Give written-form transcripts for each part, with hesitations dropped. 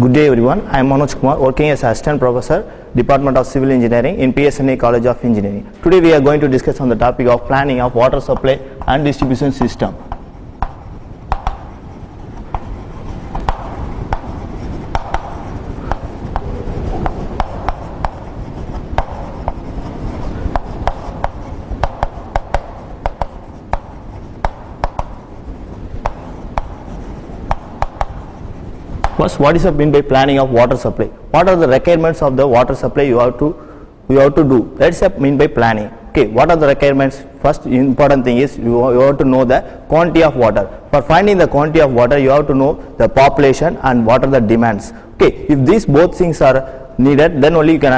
Good day everyone, I am Manoj Kumar, working as Assistant Professor, Department of Civil Engineering in PSNA College of Engineering. Today we are going to discuss on the topic of planning of water supply and distribution system. First, what is meant by planning of water supply? What are the requirements of the water supply you have to do? That's mean by planning. Okay, what are the requirements? First important thing is you have to know the quantity of water. For finding the quantity of water, you have to know the population and what are the demands. Okay, if these both things are needed, then only you can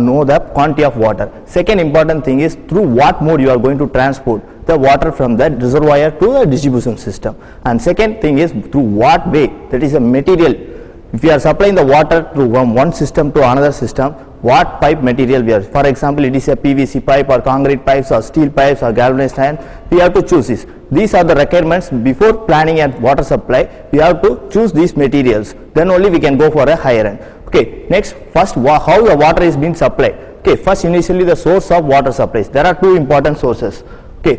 know the quantity of water. Second important thing is through what mode you are going to transport the water from the reservoir to the distribution system. And second thing is through what way, that is a material. If you are supplying the water from one system to another system, what pipe material we are. For example, it is a PVC pipe or concrete pipes or steel pipes or galvanized iron. We have to choose this. These are the requirements before planning a water supply. We have to choose these materials. Then only we can go for a higher end. Okay, next, first how the water is being supplied. Okay, first initially the source of water supplies. There are two important sources. Okay,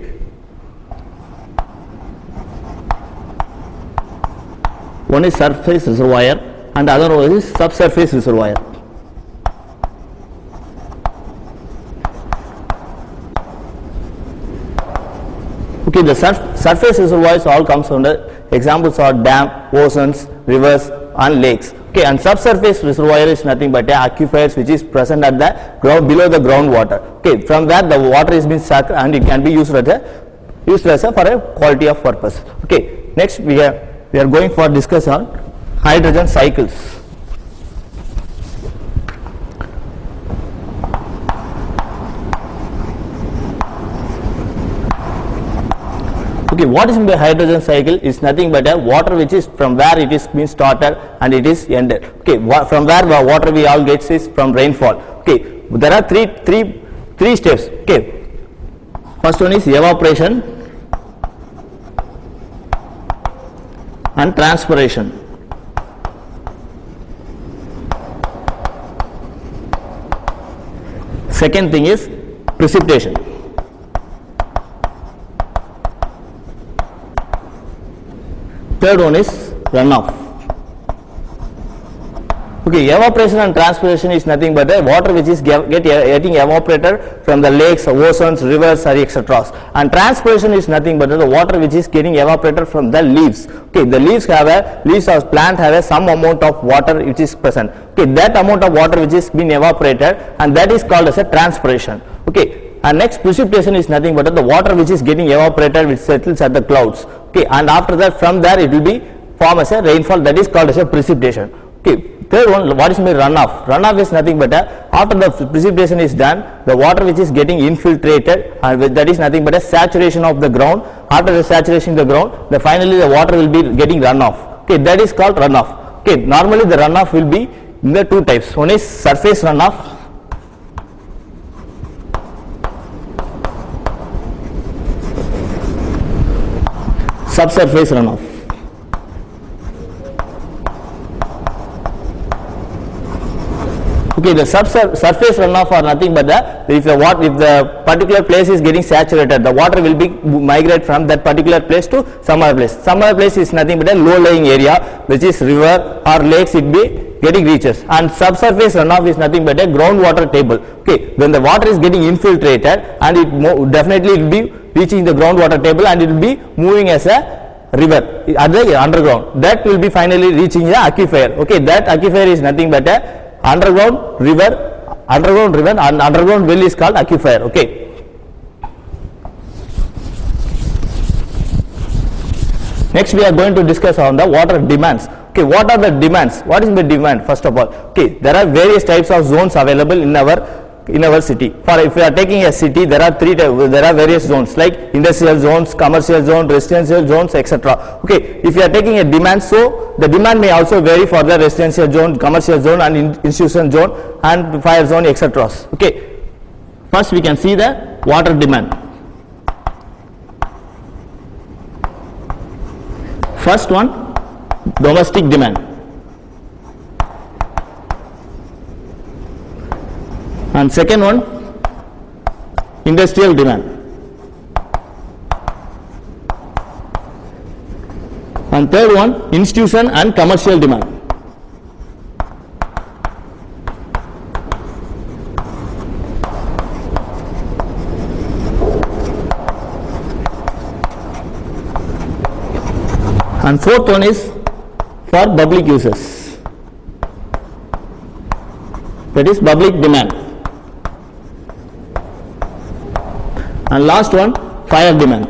one is surface reservoir and the other one is subsurface reservoir. Okay, the surface reservoirs all comes under examples are dam, oceans, rivers and lakes. Okay, and subsurface reservoir is nothing but aquifers which is present at the ground below the groundwater. Okay, from where the water is being sucked and it can be used as for a quality of purpose. Okay, next we are going for discuss on hydrogen cycles. Okay, what is the hydrogen cycle is nothing but a water which is from where it is being started and it is ended. Okay, from where the water we all gets is from rainfall. Okay, there are three steps. Okay, first one is evaporation and transpiration. Second thing is precipitation. Third one is runoff. Okay, evaporation and transpiration is nothing but the water which is getting evaporated from the lakes, oceans, rivers, etc. And transpiration is nothing but the water which is getting evaporated from the leaves. Okay, the leaves of plant have some amount of water which is present. Okay, that amount of water which is being evaporated and that is called as a transpiration. Okay. And next precipitation is nothing but the water which is getting evaporated which settles at the clouds. Okay, and after that from there it will be form as a rainfall, that is called as a precipitation. Okay, third one, what is my runoff? Runoff is nothing but after the precipitation is done, the water which is getting infiltrated and that is nothing but a saturation of the ground. After the saturation of the ground, finally the water will be getting runoff. Okay, that is called runoff. Okay, normally the runoff will be in the two types. One is surface runoff subsurface runoff. Okay, the surface runoff are nothing but if the particular place is getting saturated, the water will be migrate from that particular place to some other place. Some other place is nothing but a low lying area which is river or lakes, it be getting reaches. And subsurface runoff is nothing but a groundwater table. Okay, when the water is getting infiltrated and it definitely will be reaching the groundwater table and it will be moving as a river at the underground. That will be finally reaching the aquifer. Okay, that aquifer is nothing but a underground river and underground well is called aquifer. Okay. Next we are going to discuss on the water demands. Okay, what are the demands? What is the demand first of all? Okay, there are various types of zones available in our city. For if you are taking a city, there are various zones like industrial zones, commercial zone, residential zones, etc. Okay, if you are taking a demand, so the demand may also vary for the residential zone, commercial zone and institution zone and fire zone, etc. Okay, first we can see the water demand. First one, domestic demand. And second one, industrial demand. And third one, institution and commercial demand. And fourth one is for public uses, that is public demand. And last one, fire demand.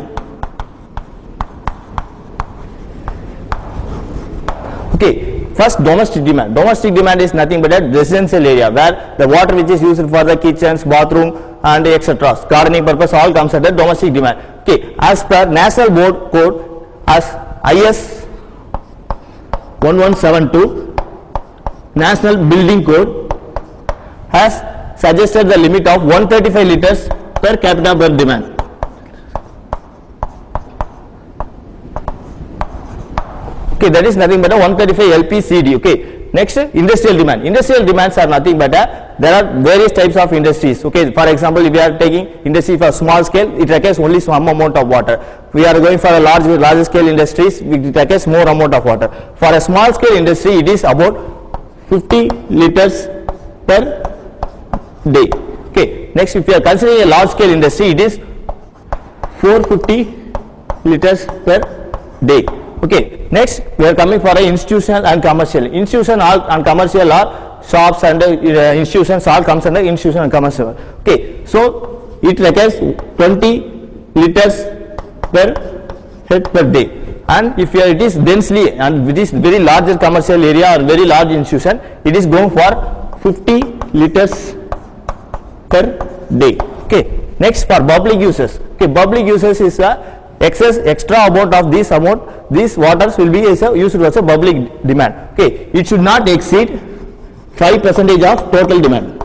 Okay, first domestic demand. Domestic demand is nothing but a residential area where the water which is used for the kitchens, bathroom and etc. gardening purpose all comes under domestic demand. Okay, as per National Board Code as IS 1172, National Building Code has suggested the limit of 135 liters per capita per demand. Okay, that is nothing but a 135 LPCD. Okay, next industrial demand. Industrial demands are nothing but there are various types of industries. Okay, for example, if we are taking industry for small scale, it requires only some amount of water. We are going for a large scale industries, it requires more amount of water. For a small scale industry, it is about 50 liters per day. Okay, next if you are considering a large scale industry, it is 450 liters per day. Okay, next we are coming for a institutional and commercial. Institutional and commercial are shops and institutions all comes under institutional and commercial. Okay, so it requires 20 liters per head per day. And if it is densely and it is very larger commercial area or very large institution, it is going for 50 liters per day. Okay, next for public uses. Okay, public uses is a extra amount of this amount, these waters will be used as a public demand. Okay, it should not exceed 5% of total demand.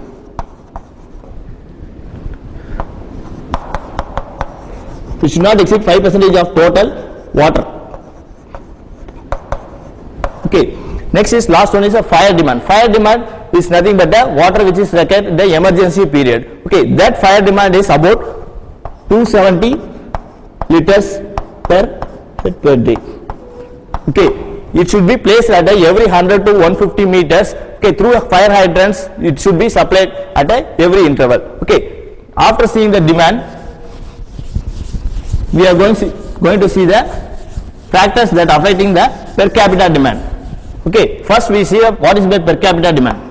It should not exceed 5% of total water. Okay, next is last one is a fire demand. Fire demand is nothing but the water which is required in the emergency period. Okay, that fire demand is about 270 liters per day. Okay, it should be placed at every 100 to 150 meters. Okay, through a fire hydrants, it should be supplied at every interval. Okay, after seeing the demand, we are going to see the factors that are affecting the per capita demand. Okay, first we see what is the per capita demand.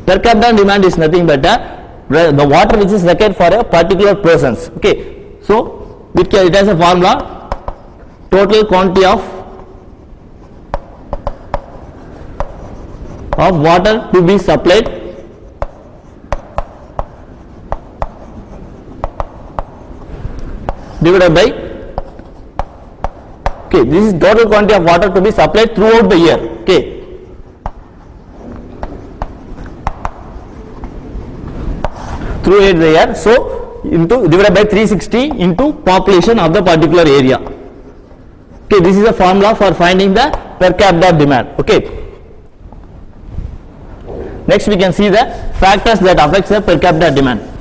Per capita demand is nothing but the water which is required for a particular persons. Okay, so it has a formula: total quantity of water to be supplied divided by, okay, this is total quantity of water to be supplied throughout the year. Okay, throughout the year, so into divided by 360 into population of the particular area. Okay, this is a formula for finding the per capita demand. Okay, next we can see the factors that affects the per capita demand.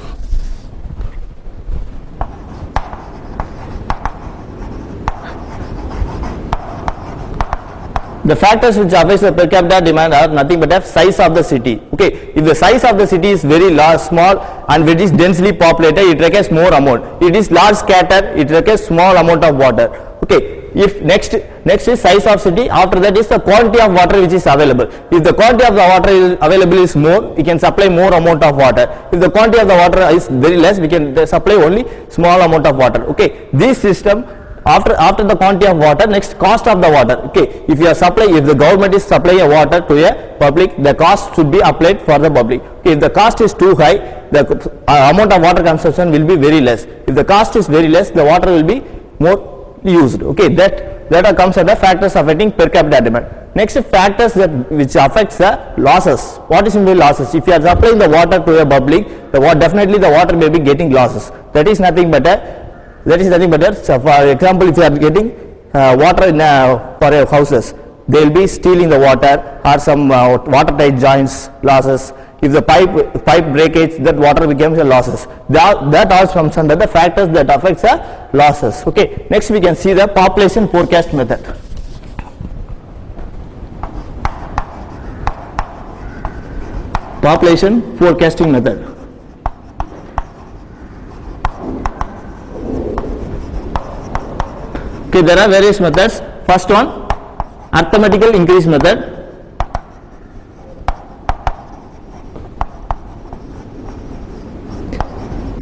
The factors which affect the per capita demand are nothing but the size of the city. Okay, if the size of the city is very large, small and it is densely populated, it requires more amount. It is large scattered, it requires small amount of water. Okay, if next is size of city, after that is the quantity of water which is available. If the quantity of the water is available is more, we can supply more amount of water. If the quantity of the water is very less, we can supply only small amount of water. Okay, this system, after the quantity of water, next cost of the water. Okay, if the government is supplying a water to a public, the cost should be applied for the public. Okay, if the cost is too high, the amount of water consumption will be very less. If the cost is very less, the water will be more used. Okay, that comes as the factors affecting per capita demand. Next, factors which affects the losses. What is in the losses? If you are supplying the water to a public, definitely the water may be getting losses. That is nothing but so for example, if you are getting water in for your houses, they will be stealing the water, or some watertight joints losses. If the pipe breakage, that water becomes a losses. That all comes under the factors that affects the losses. Okay. Next we can see the population forecast method. Population forecasting method. Okay, there are various methods. First one, arithmetical increase method.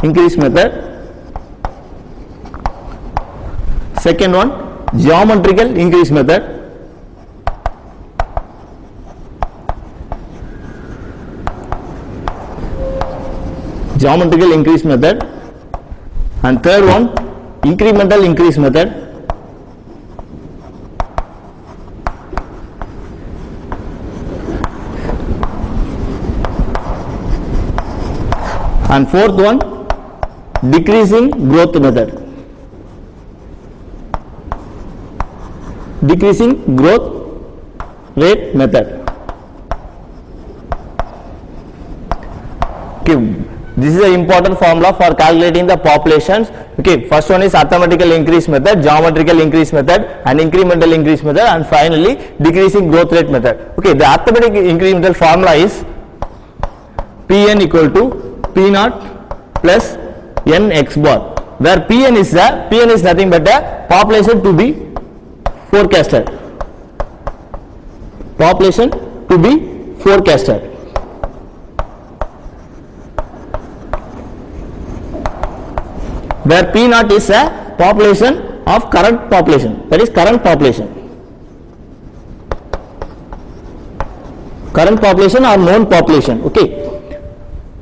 Increase method. Second one, geometrical increase method. Geometrical increase method. And third one, incremental increase method. And fourth one, decreasing growth method. Decreasing growth rate method. Okay, this is an important formula for calculating the populations. Okay, first one is arithmetical increase method, geometrical increase method, and incremental increase method, and finally decreasing growth rate method. Okay, the arithmetic incremental formula is Pn equal to P naught plus n x bar, where Pn is nothing but a population to be forecasted. Population to be forecasted. Where P naught is a population of current population, that is current population. Current population or known population. Okay.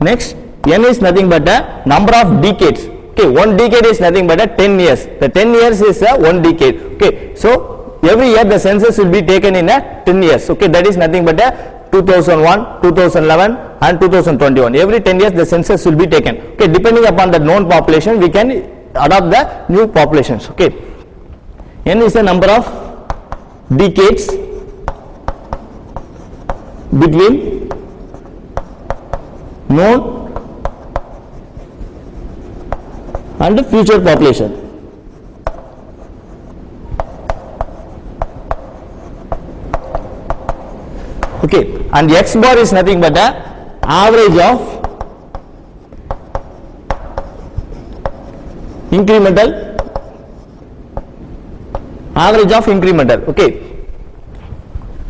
Next, n is nothing but a number of decades. Okay, one decade is nothing but a 10 years. The 10 years is a one decade. Okay, so every year the census will be taken in a 10 years. Okay, that is nothing but a 2001, 2011 and 2021. Every 10 years the census will be taken. Okay, depending upon the known population, we can adopt the new populations. Okay, n is the number of decades between known and future population. Okay, and x bar is nothing but the average of incremental, okay.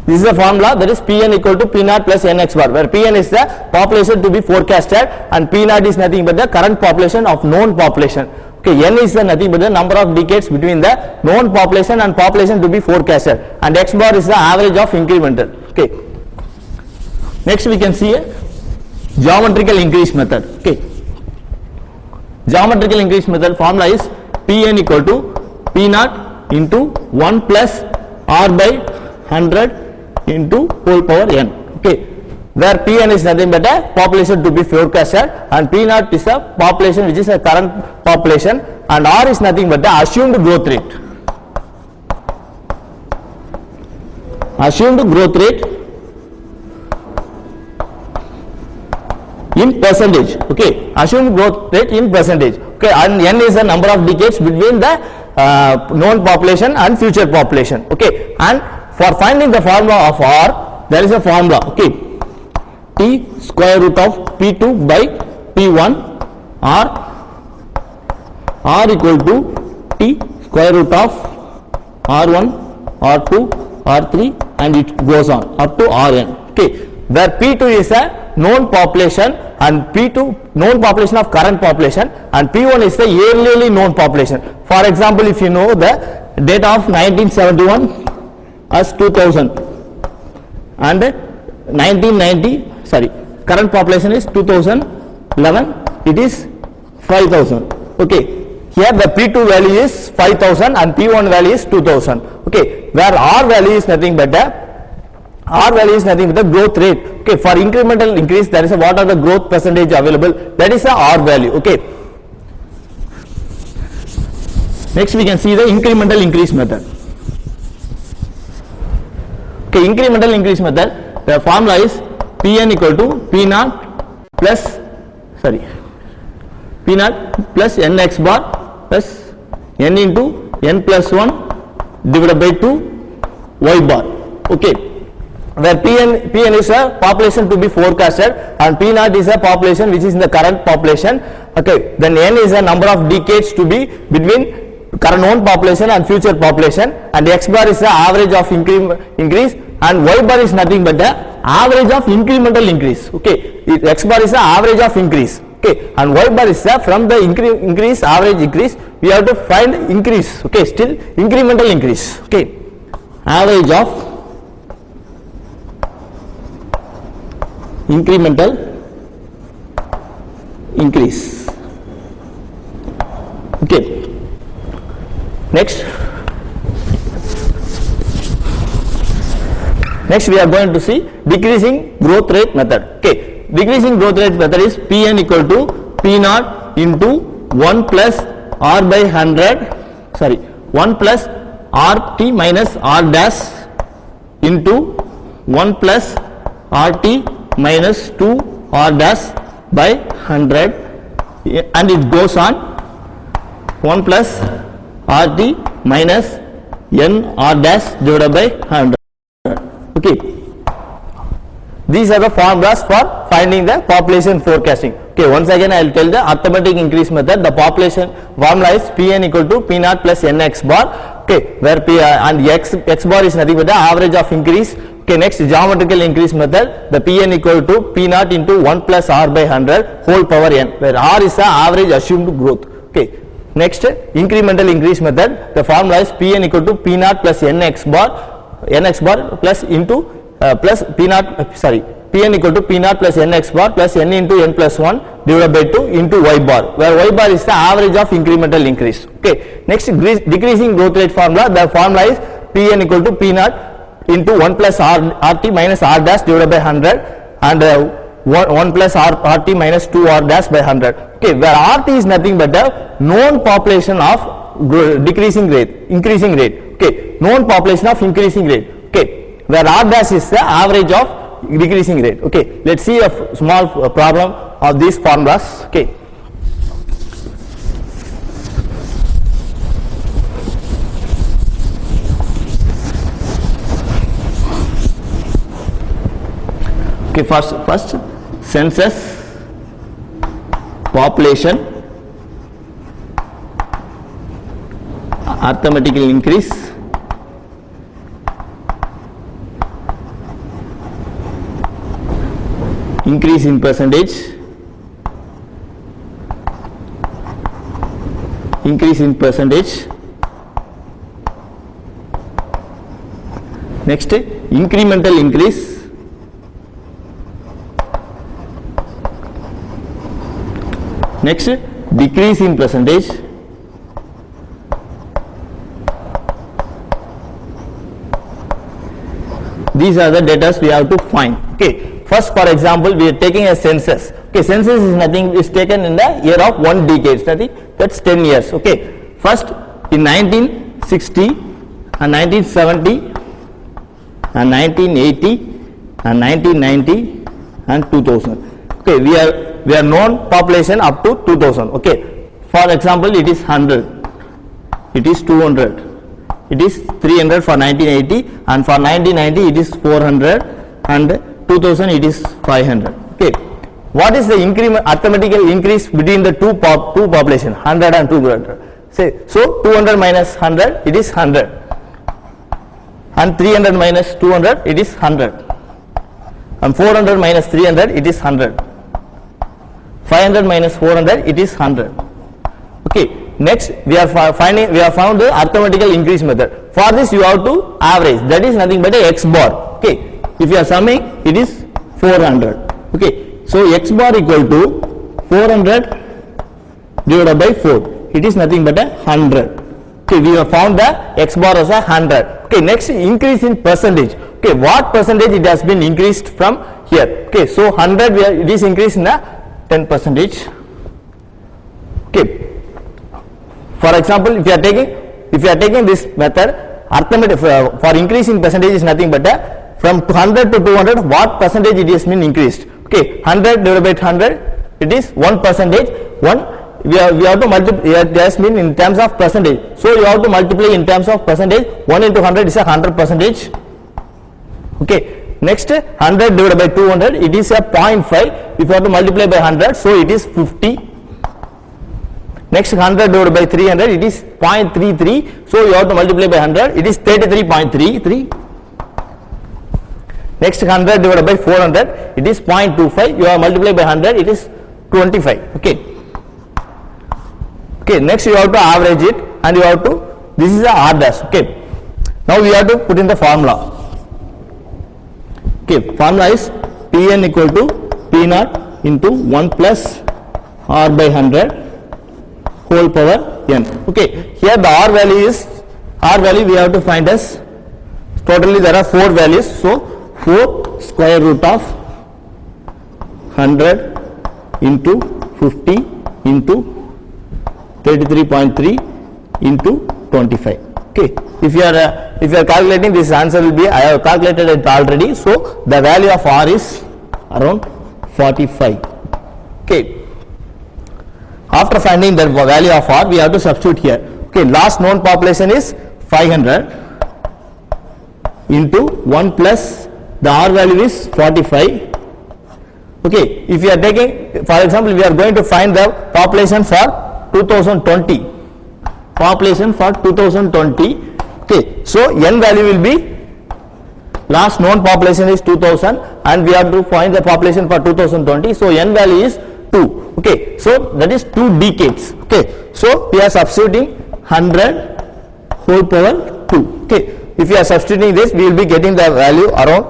This is the formula, that is Pn equal to P naught plus n x bar, where Pn is the population to be forecasted and P naught is nothing but the current population of known population. Okay, n is the nothing but the number of decades between the known population and population to be forecasted, and x bar is the average of incremental. Okay. Next we can see a geometrical increase method. Okay. Geometrical increase method formula is Pn equal to P naught into 1 plus R by 100 into whole power n. Okay, where Pn is nothing but a population to be forecasted and P naught is a population which is a current population, and R is nothing but the assumed growth rate. Assumed growth rate in percentage. Okay, assumed growth rate in percentage. Okay, and n is the number of decades between the known population and future population. Okay, and for finding the formula of R, there is a formula. Okay, T square root of P2 by P1 or R equal to T square root of R1, R2, R3 and it goes on up to Rn. Okay, where P2 is a known population and P2 known population of current population, and P1 is the yearly known population. For example, if you know the data of 1971 as 2000 and 1990, current population is 2011, it is 5000. Okay, here the P2 value is 5000 and P1 value is 2000. Okay, where R value is nothing but the growth rate. Okay, for incremental increase, there is a what are the growth percentage available, that is the R value. Okay, next we can see the incremental increase method. Okay, incremental increase method, the formula is Pn equal to P naught plus P naught plus Nx bar plus N into N plus 1 divided by 2 Y bar. Okay, where Pn is a population to be forecasted and P naught is a population which is in the current population. Okay, then N is a number of decades to be between current known population and future population, and X bar is the average of increase, and Y bar is nothing but the average of incremental increase. Okay, X bar is the average of increase. Okay, and Y bar is the from the increase average increase we have to find increase. Okay, still incremental increase. Okay, average of incremental increase. Okay, next we are going to see decreasing growth rate method. Okay, decreasing growth rate method is Pn equal to P naught into 1 plus R by 1 plus RT minus R dash into 1 plus RT minus 2 R dash by 100, and it goes on 1 plus RT minus N R dash divided by 100. Okay, these are the formulas for finding the population forecasting. Okay, once again I will tell the arithmetic increase method. The population formula is Pn equal to P naught plus Nx bar. Okay, where P and X bar is nothing but the average of increase. Okay, next geometrical increase method, the Pn equal to P naught into 1 plus R by 100 whole power n, where R is the average assumed growth. Okay, next incremental increase method, the formula is Pn equal to P naught plus Nx bar plus into plus P naught Pn equal to P naught plus Nx bar plus N into N plus 1 divided by 2 into Y bar, where Y bar is the average of incremental increase. Okay, next decreasing growth rate formula, the formula is Pn equal to P naught into 1 plus RT minus R dash divided by 100, and 1 plus RT minus 2 R dash by 100. Okay, where RT is nothing but the known population of increasing rate. Okay, known population of increasing rate. Okay, where R dash is the average of decreasing rate. Okay, let's see a small problem of these formulas. Okay, okay, first census population arithmetical increase, increase in percentage, next incremental increase, next decrease in percentage, these are the data we have to find. Okay, first for example we are taking a census. Okay, census is nothing, is taken in the year of 1 decade, that's 10 years. Okay, first in 1960 and 1970 and 1980 and 1990 and 2000. Okay, we are known population up to 2000. Okay, for example it is 100, it is 200, it is 300 for 1980, and for 1990 it is 400, and 2000 it is 500. Okay, what is the arithmetical increase between the two population, 100 and 200? Say, so 200 minus 100 it is 100, and 300 minus 200 it is 100, and 400 minus 300 it is 100, 500 minus 400 it is 100. Okay, next we have found the arithmetical increase method. For this you have to average, that is nothing but a X bar. Okay, if you are summing it is 400. Okay, so X bar equal to 400 divided by 4, it is nothing but a 100. Okay, we have found the X bar as a 100. Okay, next increase in percentage. Okay, what percentage it has been increased from here? Okay, so 100 it is increased in a 10%. Okay, for example if you are taking this method, arithmetic for increase in percentage is nothing but from 100 to 200, what percentage it has been increased? Okay, 100 divided by 100, it is 1%. We have to multiply, it has been in terms of percentage. So you have to multiply in terms of percentage. 1 into 100 is a 100%. Okay, next 100 divided by 200, it is a 0.5. If you have to multiply by 100, so it is 50. Next 100 divided by 300, it is 0.33. So you have to multiply by 100, it is 33.33. Next 100 divided by 400, it is 0.25. You have multiplied by 100, it is 25. Okay. Okay. Next you have to average it, and you have to. This is the R dash. Okay. Now we have to put in the formula. Okay. Formula is Pn equal to P naught into 1 plus R by 100 whole power n. Okay. Here the R value we have to find as totally there are 4 values. So 4 square root of 100 into 50 into 33.3 into 25. Okay, if you are calculating, this answer will be, I have calculated it already. So the value of R is around 45. Okay, after finding the value of R, we have to substitute here. Okay, last known population is 500 into 1 plus the R value is 45. Okay, if you are taking, for example, we are going to find the population for 2020. Population for 2020. Okay, so n value will be, last known population is 2000, and we have to find the population for 2020. So n value is 2. Okay, so that is 2 decades. Okay, so we are substituting 100 whole power 2. Okay, if you are substituting this, we will be getting the value around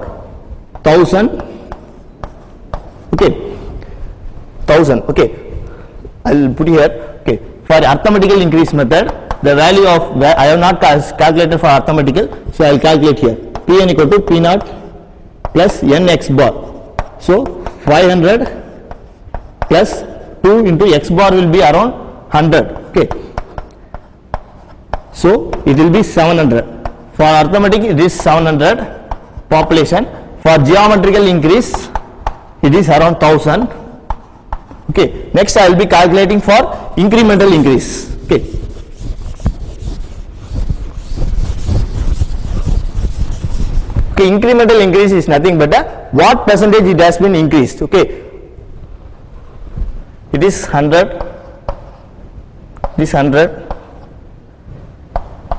1000. Okay, 1000. Okay, I will put here. Okay, for arithmetical increase method, the value of, I have not calculated for arithmetical, so I will calculate here. Pn equal to P naught plus n x bar. So 500 plus 2 into x bar will be around 100. Okay, so it will be 700. For arithmetic, it is 700 population. For geometrical increase, it is around 1000. Okay, next I will be calculating for incremental increase. Okay, incremental increase is nothing but what percentage it has been increased. Okay, it is 100, this 100,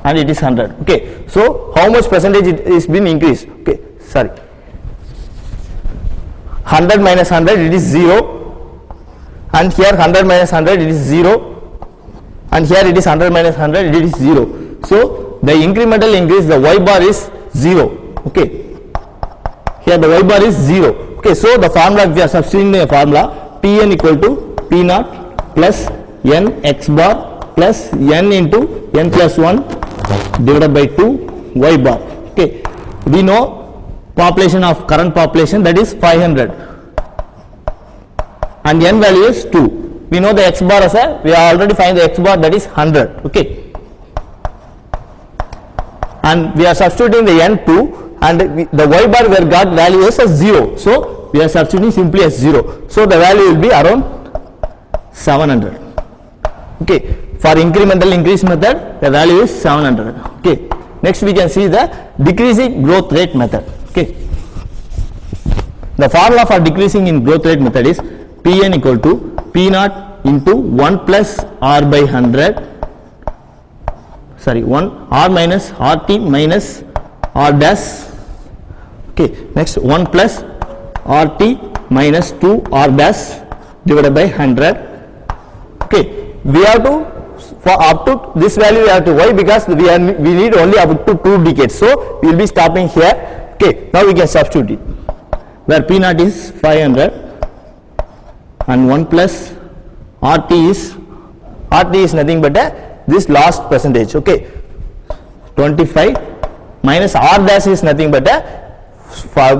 and it is 100. Okay, so how much percentage it is been increased? Okay, sorry, 100 minus 100, it is 0, and here 100 minus 100, it is 0, and here it is 100 minus 100, it is 0. So the incremental increase, the y bar is 0. Okay, here the y bar is 0. Okay, so the formula, we are substituting the formula Pn equal to P naught plus n x bar plus n into n plus 1 divided by 2 y bar. Okay, we know population of current population, that is 500, and n value is 2. We know the x bar as a, we are already find the x bar, that is 100. Okay, and we are substituting the n2, and the y bar we got value is as 0. So we are substituting simply as 0. So the value will be around 700. Okay, for incremental increase method, the value is 700. Okay, next we can see the decreasing growth rate method. Okay, the formula for decreasing in growth rate method is Pn equal to P naught into 1 plus R by 100, sorry, 1 R minus RT minus R dash. Okay, next 1 plus RT minus 2 R dash divided by 100. Okay, we have to, for up to this value we have to, why? Because we need only up to 2 decades. So we will be stopping here. Okay, now we can substitute it, where P naught is 500 and 1 plus RT is nothing but this last percentage. Okay, 25 minus R dash is nothing but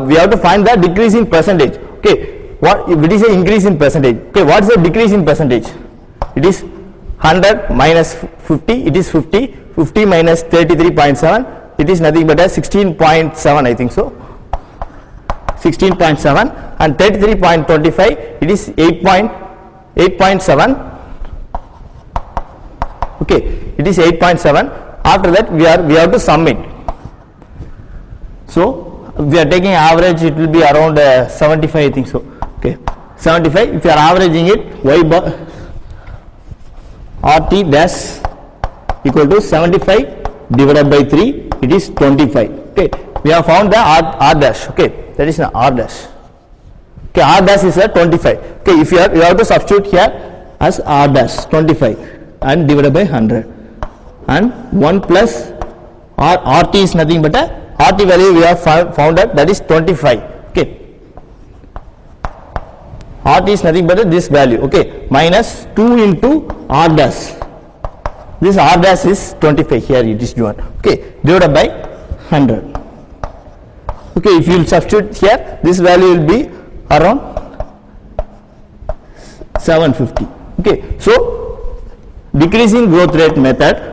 we have to find the decrease in percentage. Okay, what if it is an increase in percentage? Okay, what is the decrease in percentage? It is 100 minus 50, it is 50. 50 minus 33.7, it is nothing but 16.7, I think so. 16.7, and 33.25 it is 8.7. Okay, it is 8.7. After that we have to sum it. So we are taking average, it will be around 75, I think so. Okay, 75. If you are averaging it, y bar RT dash equal to 75 divided by 3, it is 25. Okay, we have found the R dash. Okay, that is R dash. Okay, R dash is 25. Okay, if you have to substitute here as R dash 25 and divided by 100, and 1 plus RT is nothing but a RT value we have found that is 25. Okay, RT is nothing but this value. Okay, minus 2 into R dash. This R dash is 25, here it is given. Okay, divided by 100. Okay, if you will substitute here, this value will be around 750. Okay, so decreasing growth rate method,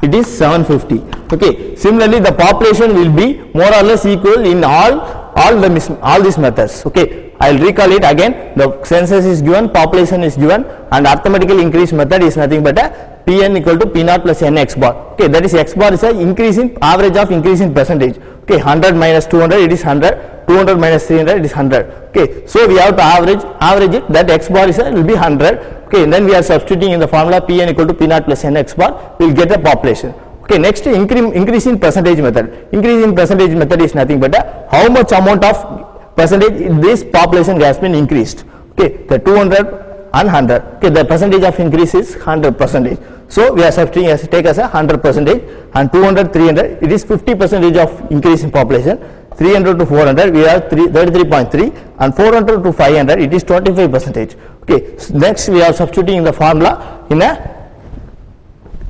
it is 750. Okay, similarly the population will be more or less equal in all these methods. Okay, I will recall it again. The census is given, population is given, and arithmetical increase method is nothing but a Pn equal to P naught plus N x bar. Okay, that is x bar is a increase in average of increase in percentage. Okay, 100 minus 200 it is 100, 200 minus 300 it is 100. Okay, so we have to average it, that x bar is will be 100. Okay, and then we are substituting in the formula Pn equal to P naught plus N x bar, we will get a population. Okay, next increase in percentage method. Increase in percentage method is nothing but how much amount of percentage this population has been increased. Okay, the 200 and 100. Okay, the percentage of increase is 100%. So we are substituting as take as a 100%, and 200, 300 it is 50% of increase in population. 300 to 400 we have 33.3, and 400 to 500 it is 25%. Okay, so next we are substituting in the formula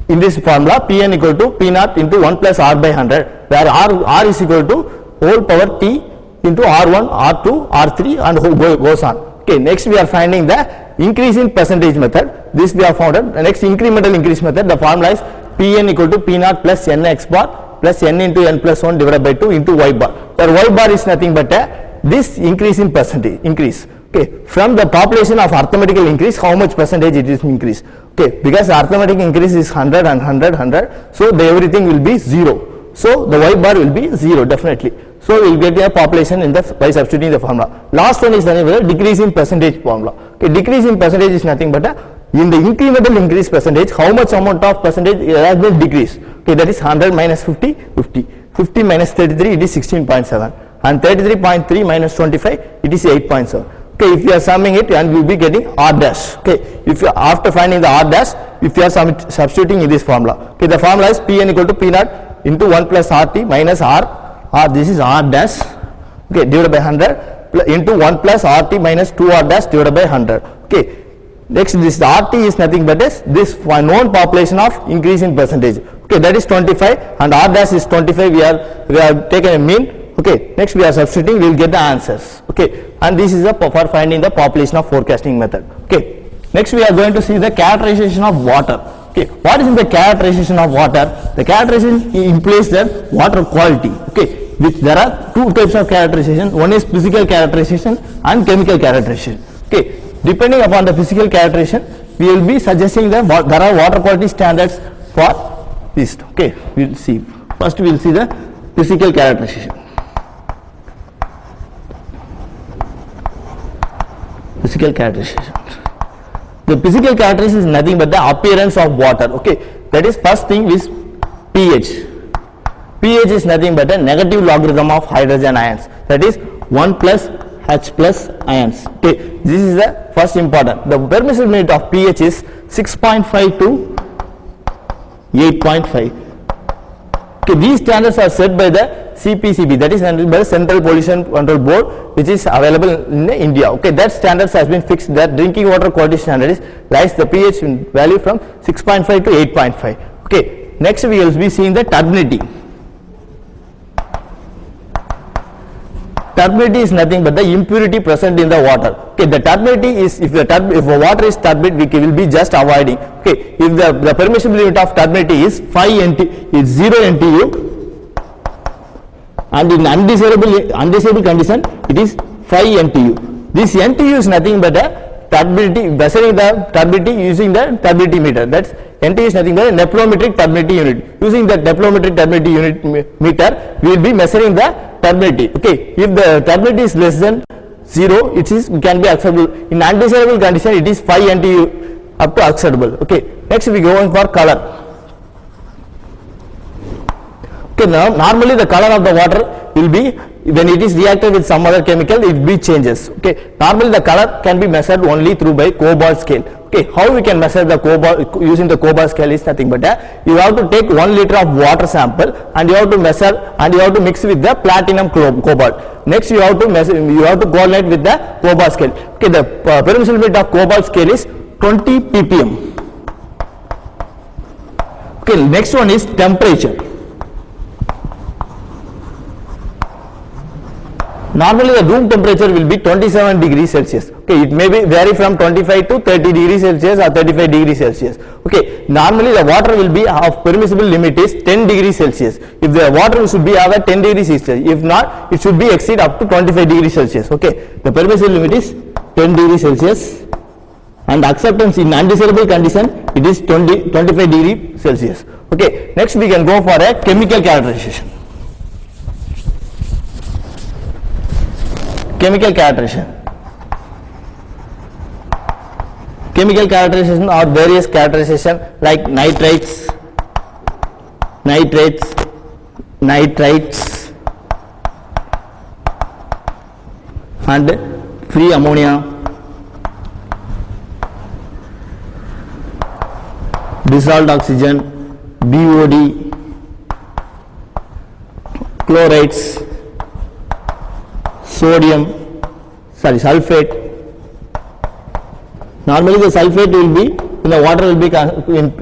in this formula Pn equal to P naught into 1 plus R by 100, where R is equal to whole power T into R1, R2, R3 and goes on. Okay, next we are finding the increase in percentage method. This we have found. The next incremental increase method, the formula is Pn equal to P naught plus N x bar plus N into N plus 1 divided by 2 into y bar, where y bar is nothing but this increase in percentage increase. Okay, from the population of arithmetical increase, how much percentage it is increased. Okay, because the arithmetic increase is 100 and 100, 100, so everything will be 0. So the y bar will be 0 definitely. So we will get a population in the by substituting the formula. Last one is the decrease in percentage formula. Okay, decrease in percentage is nothing but in the incremental increase percentage, how much amount of percentage has been decreased. Okay, that is 100 minus 50, 50. 50 minus 33 it is 16.7, and 33.3 minus 25 it is 8.7. Okay, if you are summing it, and we will be getting R dash. Okay, if you after finding the R dash, if you are substituting in this formula. Okay, the formula is Pn equal to P naught into 1 plus RT minus R, this is R dash, okay, divided by 100 into 1 plus RT minus 2R dash divided by 100. Okay, next this RT is nothing but this known population of increase in percentage. Okay, that is 25, and R dash is 25. We have taken a mean. Okay, next we are substituting, we will get the answers. Okay, and this is for finding the population of forecasting method. Okay, next we are going to see the characterization of water. Okay, what is the characterization of water? The characterization implies the water quality. Okay, which there are two types of characterization. One is physical characterization and chemical characterization. Okay, depending upon the physical characterization, we will be suggesting that there are water quality standards for this. Okay, we will see. First we will see the physical characterization. Physical characterization. The physical characterization is nothing but the appearance of water. Okay, that is first thing is pH. pH is nothing but a negative logarithm of hydrogen ions. That is 1 plus H plus ions. Okay, this is the first important. The permissible limit of pH is 6.5 to 8.5. Okay, these standards are set by the CPCB, that is by the Central Pollution Control Board, which is available in India. Okay, that standards has been fixed. That drinking water quality standard is lies the pH value from 6.5 to 8.5. Okay, next we will be seeing the turbidity. Turbidity is nothing but the impurity present in the water. Okay, the turbidity is if water is turbid, we will be just avoiding. Okay, if the permissible limit of turbidity is 5 NT, is 0 NTU. and in undesirable condition it is 5 NTU. This NTU is nothing but a turbidity, measuring the turbidity using the turbidity meter. That's NTU is nothing but a nephelometric turbidity unit. Using the nephelometric turbidity unit meter, we will be measuring the turbidity. Okay, if the turbidity is less than 0, it can be acceptable. In undesirable condition, it is 5 NTU up to acceptable. Okay, next we go on for color. Okay, now normally the color of the water will be, when it is reacted with some other chemical, it will be changes. Okay, normally the color can be measured only through by cobalt scale. Okay, how we can measure the cobalt using the cobalt scale is nothing but you have to take 1 liter of water sample and you have to measure and you have to mix with the platinum cobalt. Next you have to measure, you have to correlate with the cobalt scale. Okay, the permissible limit of cobalt scale is 20 ppm. Okay, next one is temperature. Normally the room temperature will be 27 degrees Celsius. Okay, it may be vary from 25 to 30 degrees Celsius or 35 degrees Celsius. Okay, normally the water will be of permissible limit is 10 degrees Celsius. If the water should be over 10 degrees Celsius, if not, it should be exceed up to 25 degrees Celsius. Okay, the permissible limit is 10 degrees Celsius and acceptance in undesirable condition it is 25 degrees Celsius. Okay, next we can go for a chemical characterization. Chemical characterization. Chemical characterization or various characterization like nitrites, and free ammonia, dissolved oxygen, BOD, chlorides, sulfate. Normally the sulfate will be in the water will be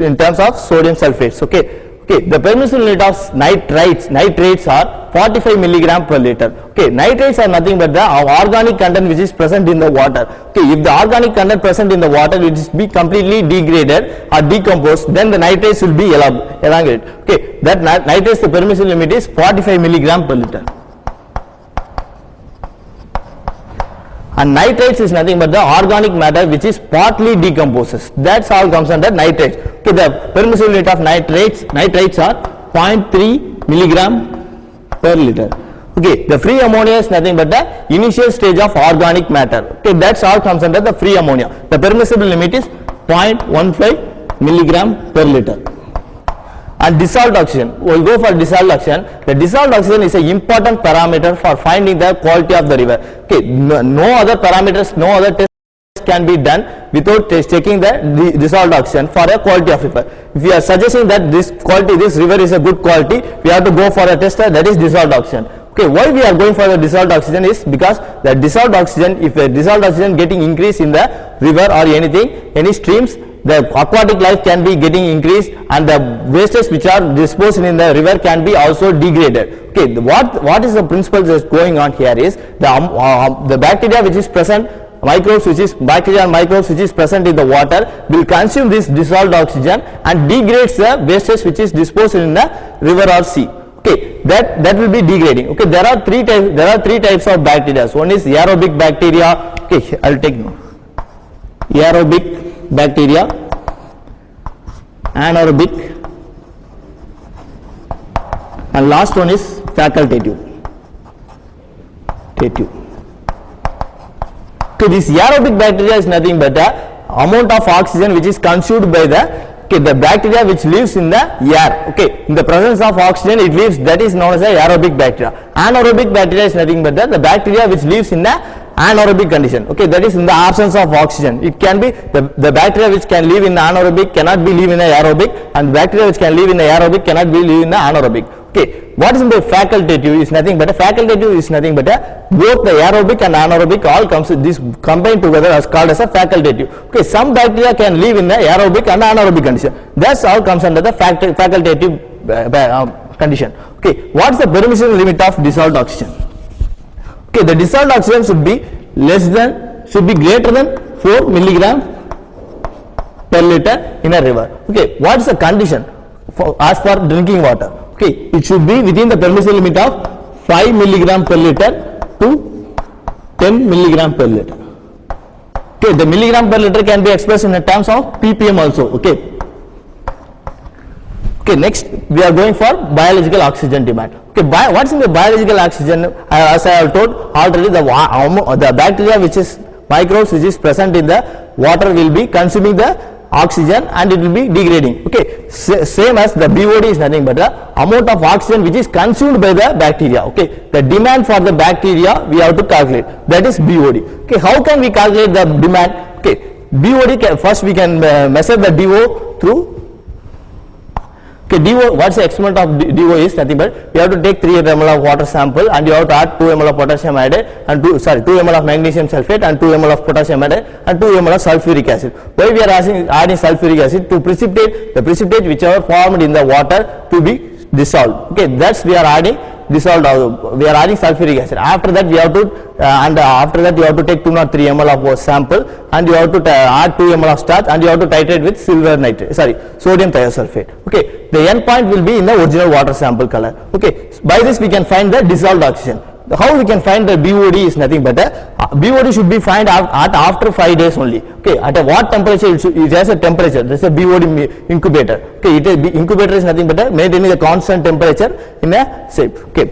in terms of sodium sulfates. Okay, the permissible limit of nitrates are 45 milligram per liter. Okay, nitrates are nothing but the organic content which is present in the water. Okay, if the organic content present in the water will be completely degraded or decomposed, then the nitrates will be elongated. Okay, that nitrates the permissible limit is 45 milligram per liter. And nitrates is nothing but the organic matter which is partly decomposes. That's all comes under nitrates. Okay, the permissible limit of nitrates are 0.3 milligram per liter. Okay, the free ammonia is nothing but the initial stage of organic matter. Okay, that's all comes under the free ammonia. The permissible limit is 0.15 milligram per liter. And dissolved oxygen, we'll go for dissolved oxygen. The dissolved oxygen is an important parameter for finding the quality of the river. Okay, no other parameters, no other tests can be done without checking the dissolved oxygen for a quality of river. If we are suggesting that this river is a good quality, we have to go for a tester that is dissolved oxygen. Okay, why we are going for the dissolved oxygen is because the dissolved oxygen, if a dissolved oxygen getting increase in the river or any streams, the aquatic life can be getting increased and the wastes which are disposed in the river can be also degraded. Okay, what is the principle that is going on here is the bacteria which is present, bacteria and microbes which is present in the water will consume this dissolved oxygen and degrades the wastes which is disposed in the river or sea. Okay, that will be degrading. Okay, there are three types of bacteria. One is aerobic bacteria. Okay, I'll take note. Aerobic bacteria, anaerobic, and last one is facultative. Okay, this aerobic bacteria is nothing but the amount of oxygen which is consumed by the bacteria which lives in the air. Okay, in the presence of oxygen it lives, that is known as the aerobic bacteria. Anaerobic bacteria is nothing but the bacteria which lives in the anaerobic condition. Okay, that is in the absence of oxygen. It can be the bacteria which can live in the anaerobic cannot be live in the aerobic, and bacteria which can live in the aerobic cannot be live in the anaerobic. Okay, what is the facultative is nothing but both the aerobic and anaerobic all this combined together as called as a facultative. Okay, some bacteria can live in the aerobic and anaerobic condition. That's all comes under the facultative condition. Okay, what is the permissible limit of dissolved oxygen? Okay, the dissolved oxygen should be greater than 4 milligram per liter in a river. Okay, what is the condition as for drinking water? Okay, it should be within the permissible limit of 5 milligram per liter to 10 milligram per liter. Okay, the milligram per liter can be expressed in the terms of ppm also. Okay. Okay, next we are going for biological oxygen demand. Okay, what's in the biological oxygen? As I have told already, the bacteria which is microbes which is present in the water will be consuming the oxygen and it will be degrading. Okay, same as the BOD is nothing but the amount of oxygen which is consumed by the bacteria. Okay, the demand for the bacteria we have to calculate, that is BOD. Okay, how can we calculate the demand? Okay, BOD first we can measure the DO through. Okay, DO, what's the experiment of DO is nothing but you have to take 3 ml of water sample and you have to add 2 ml of potassium iodide and 2 ml of magnesium sulfate and 2 ml of potassium iodide and 2 ml of sulfuric acid. Why we are adding sulfuric acid? To precipitate the precipitate which are formed in the water to be dissolved. Okay, that's we are adding dissolved, we are adding sulfuric acid. After that we have to after that you have to take 203 ml of sample and you have to add 2 ml of starch and you have to titrate with sodium thiosulfate. Okay, the end point will be in the original water sample color. Okay, by this we can find the dissolved oxygen. How we can find the BOD is nothing but BOD should be found at after 5 days only. Okay, at what temperature it has a temperature. This is a BOD incubator. Okay, incubator is nothing but maintaining the constant temperature in a safe. Okay,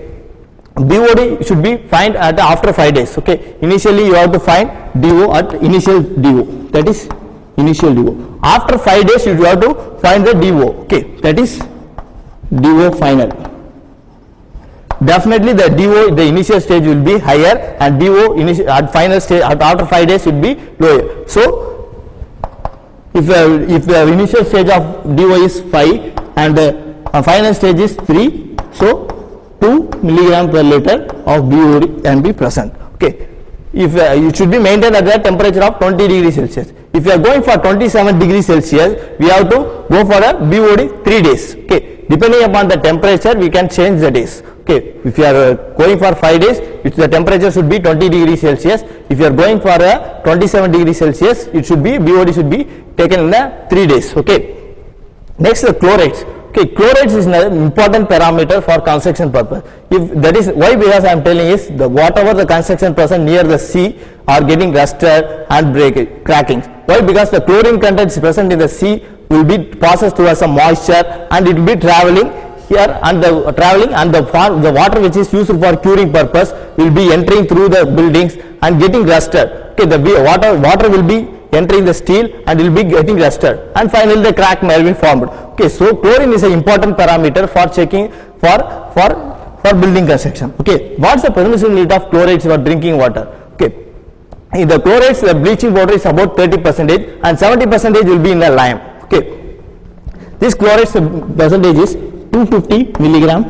BOD should be found at after 5 days. Okay, initially you have to find DO at initial DO, that is initial DO. After 5 days you have to find the DO. Okay, that is DO final. Definitely the DO, the initial stage will be higher and DO at final stage after 5 days will be lower. So if the initial stage of DO is 5 and the final stage is 3, so 2 milligram per liter of BOD can be present. Okay, if it should be maintained at the temperature of 20 degrees Celsius. If you are going for 27 degrees Celsius, we have to go for a BOD 3 days. Okay, depending upon the temperature we can change the days. Okay, if you are going for 5 days, the temperature should be 20 degrees Celsius. If you are going for 27 degrees Celsius, it should be BOD should be taken in the 3 days. Okay. Next, the chlorides. Okay, chlorides is an important parameter for construction purpose. If that is why, because I am telling is the whatever the construction present near the sea are getting rusted and cracking. Why? Because the chlorine content is present in the sea will be processed through some moisture and it will be traveling here and the water which is used for curing purpose will be entering through the buildings and getting rusted. Okay, the water will be entering the steel and will be getting rusted and finally the crack may be formed. Okay, so chlorine is an important parameter for checking for building construction. Okay, what's the permissible limit of chlorides for drinking water? Okay, in the chlorides the bleaching powder is about 30% and 70% will be in the lime. Okay, this chlorides percentage is 250 milligram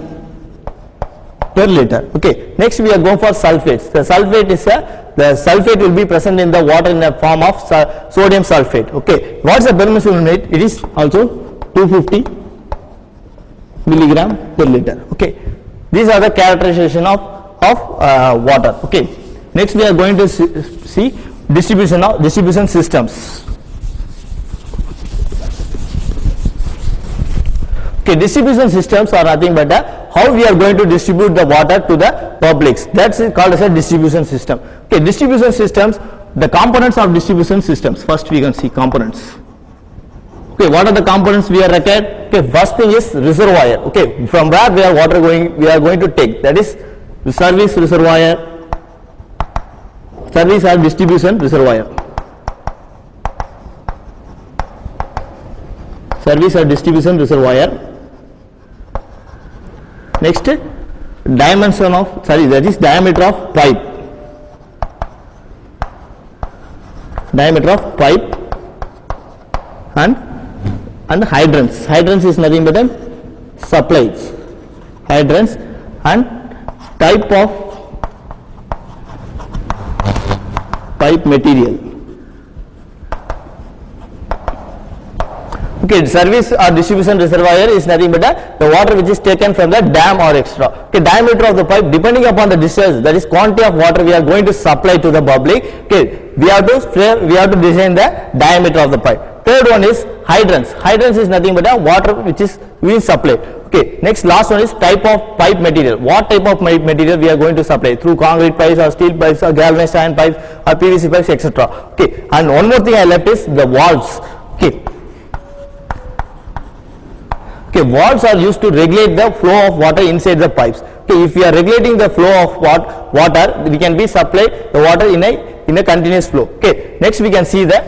per liter. Okay, next we are going for sulfates. The sulfate is the sulfate will be present in the water in the form of sodium sulfate. Okay, what's the permissible limit? It is also 250 milligram per liter. Okay, these are the characterization of water. Okay, next we are going to see distribution systems. Okay, distribution systems are nothing but how we are going to distribute the water to the publics. That's called as a distribution system. Okay, distribution systems, the components of distribution systems. First we can see components. Okay, what are the components we are required? Okay, first thing is reservoir. Okay, from where we are going to take, that is the service reservoir, service or distribution reservoir. Service or distribution reservoir. Next, dimension of that is diameter of pipe. Diameter of pipe and hydrants. Hydrants is nothing but supplies. Hydrants and type of pipe material. Okay, service or distribution reservoir is nothing but the water which is taken from the dam or extra. Okay, diameter of the pipe depending upon the distance, that is quantity of water we are going to supply to the public. Okay, we have to design the diameter of the pipe. Third one is hydrants. Hydrants is nothing but a water which is being supplied. Okay, next last one is type of pipe material. What type of pipe material we are going to supply through concrete pipes or steel pipes or galvanized iron pipes or PVC pipes, etc. Okay, and one more thing I left is the valves. Okay. Okay, valves are used to regulate the flow of water inside the pipes. Okay, if we are regulating the flow of water, we can be supply the water in a continuous flow. Okay, next we can see the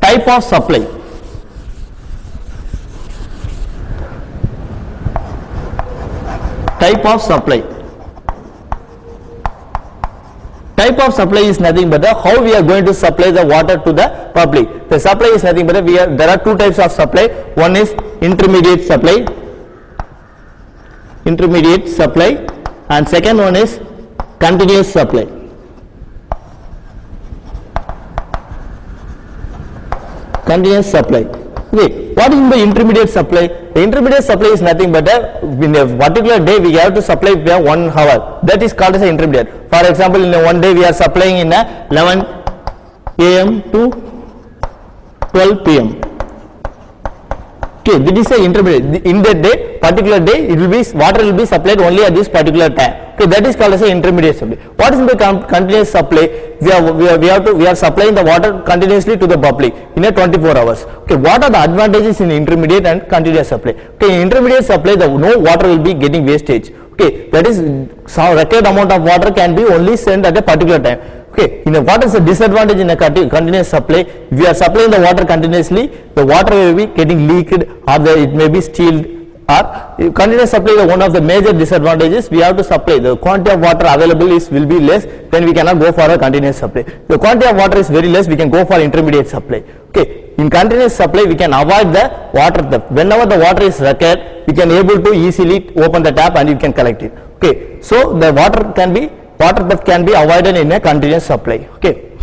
type of supply. Type of supply. Type of supply is nothing but how we are going to supply the water to the public. The supply is nothing but there are two types of supply. One is intermediate supply, and second one is continuous supply. Continuous supply. Okay, what is the intermediate supply? The intermediate supply is nothing but in a particular day we have to supply 1 hour. That is called as an intermediate. For example, in one day we are supplying in 11 a.m. to 12 p.m. Okay, this is a intermediate. In that day, particular day, water will be supplied only at this particular time. Okay, that is called as an intermediate supply. What is the continuous supply? We are supplying the water continuously to the public in a 24 hours. Okay, what are the advantages in intermediate and continuous supply? Okay, in intermediate supply, no water will be getting wastage. Okay, that is some required amount of water can be only sent at a particular time. Okay, what is the disadvantage in a continuous supply? If we are supplying the water continuously, the water will be getting leaked or it may be stalled. Or continuous supply, one of the major disadvantages, we have to supply the quantity of water available will be less, then we cannot go for a continuous supply. The quantity of water is very less, we can go for intermediate supply. Okay, in continuous supply we can avoid the water theft. Whenever the water is required, we can able to easily open the tap and you can collect it. Okay, so the water theft can be avoided in a continuous supply. Okay.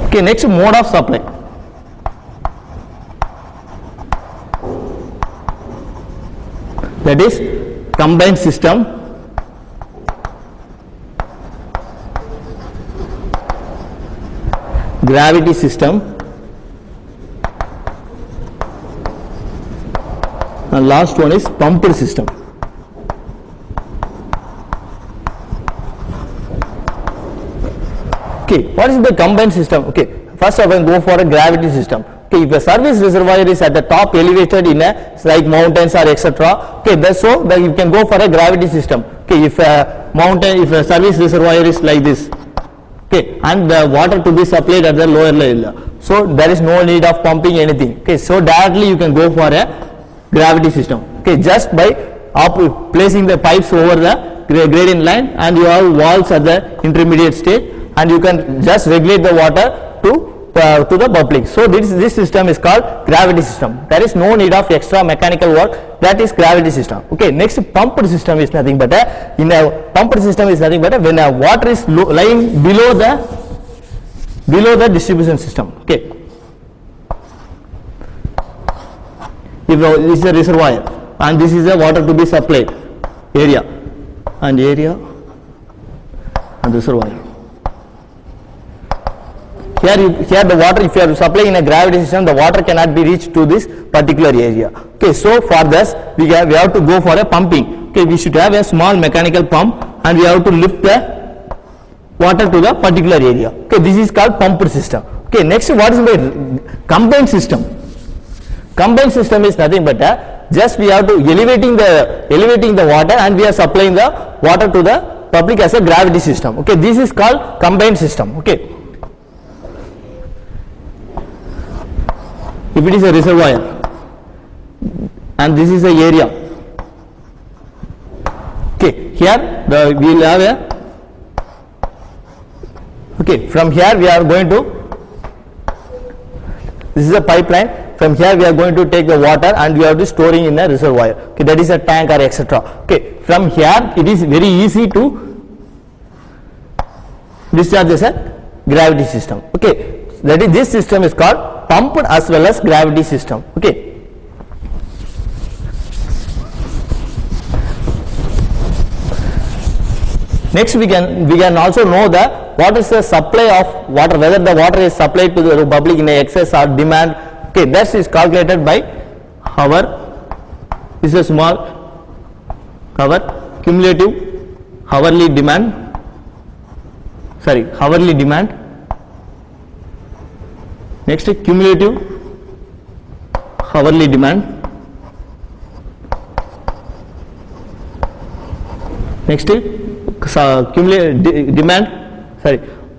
Okay, next mode of supply. That is combined system, gravity system, and last one is pumped system. Okay, what is the combined system? Okay, first I will go for a gravity system. Okay, if a service reservoir is at the top elevated in like mountains or etc. Okay, so you can go for a gravity system. Okay, if a service reservoir is like this, okay, and the water to be supplied at the lower level, so there is no need of pumping anything. Okay, so directly you can go for a gravity system. Okay, just by placing the pipes over the gradient line, and you have valves at the intermediate stage, and you can just regulate the water to the public. So this system is called gravity system. There is no need of extra mechanical work. That is gravity system. Okay, next pumped system is nothing but when a water is lying below the distribution system. Okay, if this is a reservoir and this is a water to be supplied area and reservoir. Here the water, if you are supplying in a gravity system, the water cannot be reached to this particular area. Okay, so for this we have to go for a pumping. Okay, we should have a small mechanical pump and we have to lift the water to the particular area. Okay, this is called pumped system. Okay, next what is the combined system? Combined system is nothing but just we have to elevating the water and we are supplying the water to the public as a gravity system. Okay, this is called combined system. Okay. If it is a reservoir and this is the area, okay, here we will have okay, from here we are going to, this is a pipeline, from here we are going to take the water and we are to storing in a reservoir. Okay, that is a tank or etc. Okay, from here it is very easy to discharge as a gravity system. Okay, that is, this system is called pumped as well as gravity system. Okay, next we can also know what is the supply of water, whether the water is supplied to the public in a excess or demand. Okay, that is calculated by our, this is a small, our cumulative hourly demand, hourly demand. Next, cumulative hourly demand. Next, cumulative demand,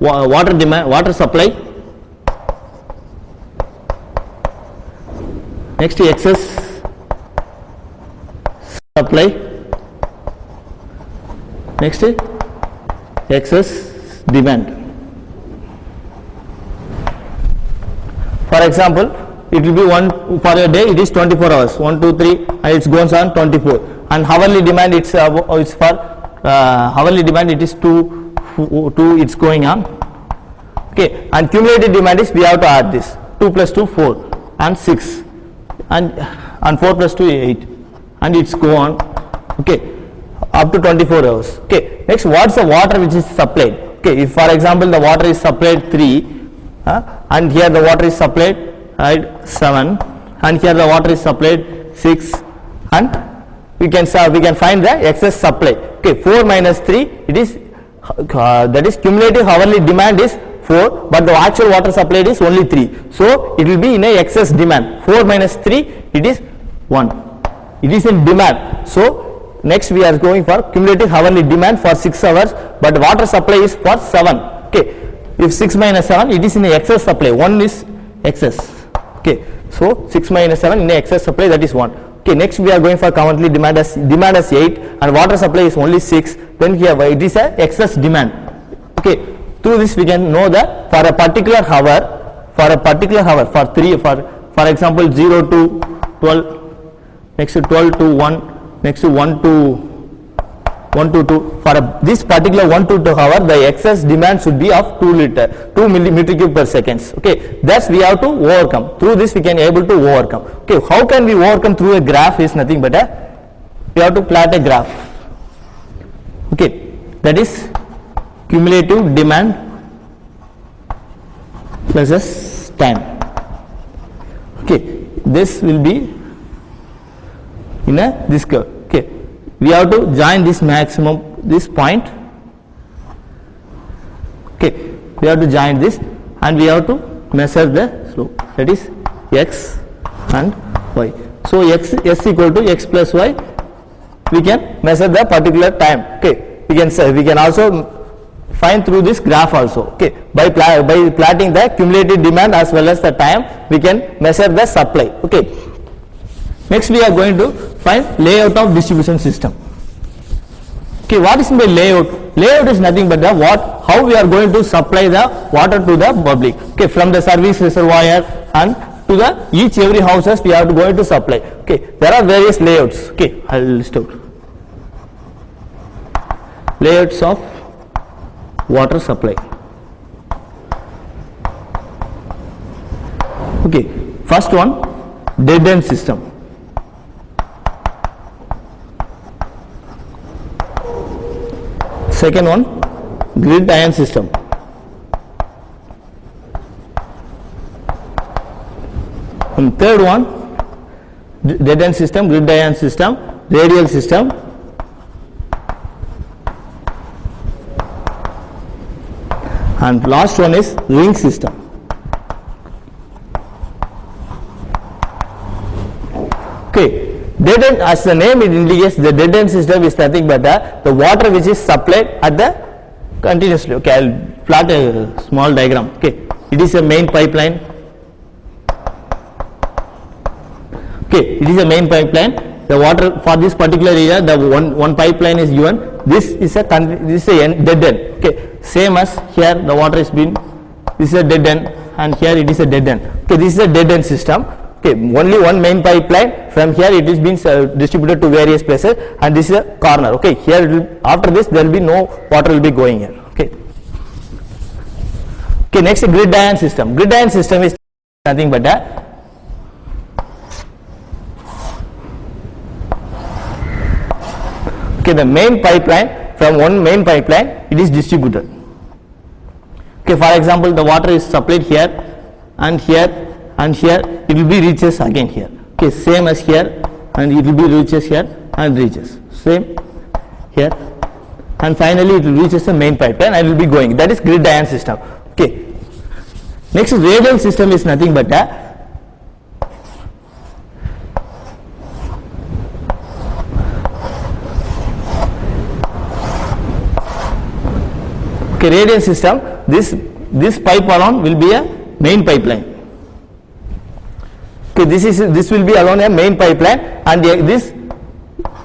water demand, water supply. Next, excess supply. Next, excess demand. For example, it will be one for a day. It is 24 hours. 1, 2, 3, and it goes on 24. And hourly demand, it's for hourly demand. It is 2. It's going on. Okay. And cumulative demand is, we have to add this 2 plus 2 4 and 6 and 4 plus 2 8 and it's go on. Okay. Up to 24 hours. Okay. Next, what's the water which is supplied? Okay. If for example the water is supplied 3. And here the water is supplied 7 and here the water is supplied 6 and we can find the excess supply. Okay, 4 minus 3, it is that is cumulative hourly demand is 4, but the actual water supplied is only 3, so it will be in a excess demand. 4 minus 3, it is 1, it is in demand. So next we are going for cumulative hourly demand for 6 hours, but water supply is for 7. Okay. If 6 minus 7, it is in the excess supply. 1 is excess. Okay. So 6 minus 7 in the excess supply, that is 1. Okay. Next we are going for currently demand as 8 and water supply is only 6. Then here it is a excess demand. Okay. Through this we can know that for a particular hour, for example 0 to 12, next to 12 to 1, next to 1 to 2, for this particular 1 to 2 hour, the excess demand should be of 2 millimeter cube per seconds. Okay, thus we have to overcome. Through this we can able to overcome. Okay, how can we overcome? Through a graph is nothing but we have to plot a graph. Okay, that is cumulative demand versus time. Okay, this will be in this curve. Okay. We have to join this maximum, this point. Okay, we have to join this and we have to measure the slope, that is x and y. So s equal to x plus y, we can measure the particular time. Okay, we can also find through this graph also. Okay, by plotting the cumulative demand as well as the time, we can measure the supply. Okay. Next we are going to find layout of distribution system. Okay, what is the layout? Layout is nothing but how we are going to supply the water to the public. Okay, from the service reservoir and to the every houses we are going to supply. Okay, there are various layouts. Okay, I will list out layouts of water supply. Okay, first one, dead end system. Second one, grid iron system. And third one, dead end system, grid iron system, radial system. And last one is ring system. Okay. Dead end, as the name it indicates, the dead end system is nothing but the water which is supplied at the continuously. Okay, I will plot a small diagram. Okay, it is a main pipeline. Okay, it is a main pipeline. The water for this particular area, the one pipeline is given. This is a dead end. Okay, same as here the water is been. This is a dead end, and here it is a dead end. Okay, this is a dead end system. Okay, only one main pipeline. From here it is being distributed to various places, and this is a corner. Okay, here it will, after this there will be no water will be going here. Okay. Okay, next grid iron system. Grid iron system is nothing but okay, the main pipeline, from one main pipeline it is distributed. Okay, for example, the water is supplied here and here and here, it will be reaches again here. Okay, same as here, and it will be reaches here and reaches same here, and finally it will reaches the main pipeline and will be going. That is grid iron system. Okay, next radial system is nothing but a radial system. This pipe alone will be a main pipeline. Okay, this will be alone a main pipeline, and this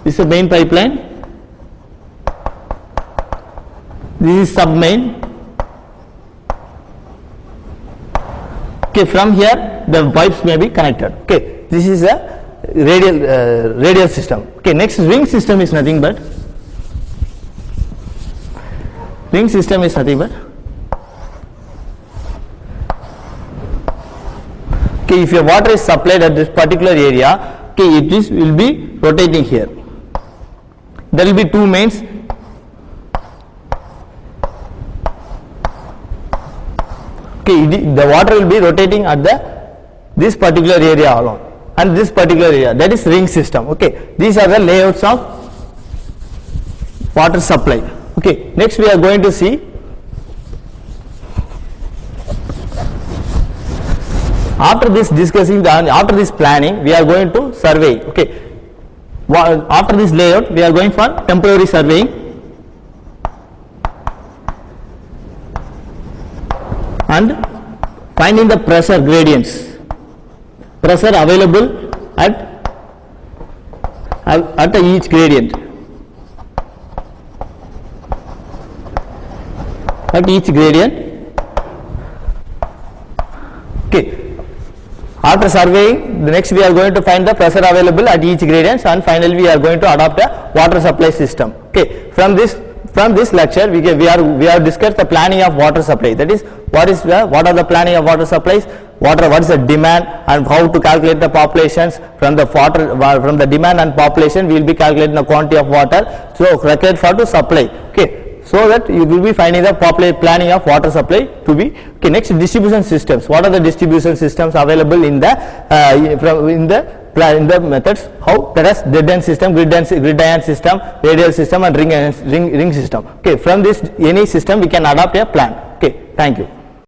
is a main pipeline. This is sub main. Okay, from here the pipes may be connected. Okay, this is a radial system. Okay, next ring system is nothing but okay, if your water is supplied at this particular area, okay, it will be rotating here. There will be two mains. Okay, the water will be rotating at this particular area alone, and this particular area, that is ring system. Okay, these are the layouts of water supply. Okay, next we are going to see after this after this planning, we are going to survey. Okay, after this layout, we are going for temporary surveying and finding the pressure gradients, pressure available at each gradient. Okay, after surveying, the next we are going to find the pressure available at each gradient, and finally we are going to adopt a water supply system. Okay, from this lecture we have discussed the planning of water supply. That is, what are the planning of water supplies, what is the demand, and how to calculate the populations. From the demand and population we will be calculating the quantity of water so required for to supply. Okay, so that you will be finding the planning of water supply to be. Okay, next distribution systems. What are the distribution systems available in the methods? How? That is dead end system, grid iron system, radial system, and ring system. Okay, from this any system we can adopt a plan. Okay, thank you.